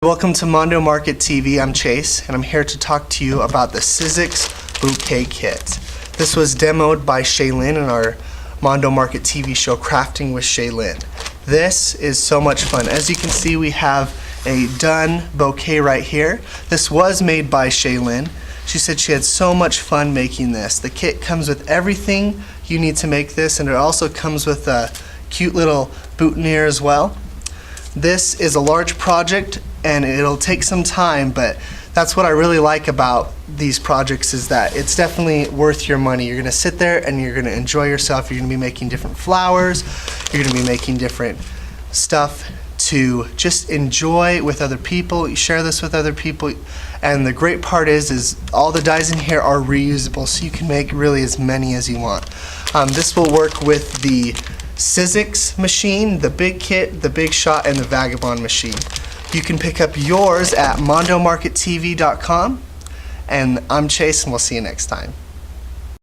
Welcome to Mondo Market TV. I'm Chase, and I'm here to talk to you about the Sizzix Bouquet Kit. This was demoed by Shaylin in our Mondo Market TV show, Crafting with Shaylin. This is so much fun. As you can see, we have a done bouquet right here. This was made by Shaylin. She said she had so much fun making this. The kit comes with everything you need to make this, and it also comes with a cute little boutonniere as well. This is a large project and it'll take some time, but that's what I really like about these projects, is that it's definitely worth your money. You're gonna sit there and you're gonna enjoy yourself. You're gonna be making different flowers. You're gonna be making different stuff to just enjoy with other people. You share this with other people, and the great part is all the dies in here are reusable, so you can make really as many as you want. This will work with the Sizzix machine, the big kit, the big shot, and the vagabond machine. You can pick up yours at mondomarkettv.com, and I'm Chase, and we'll see you next time.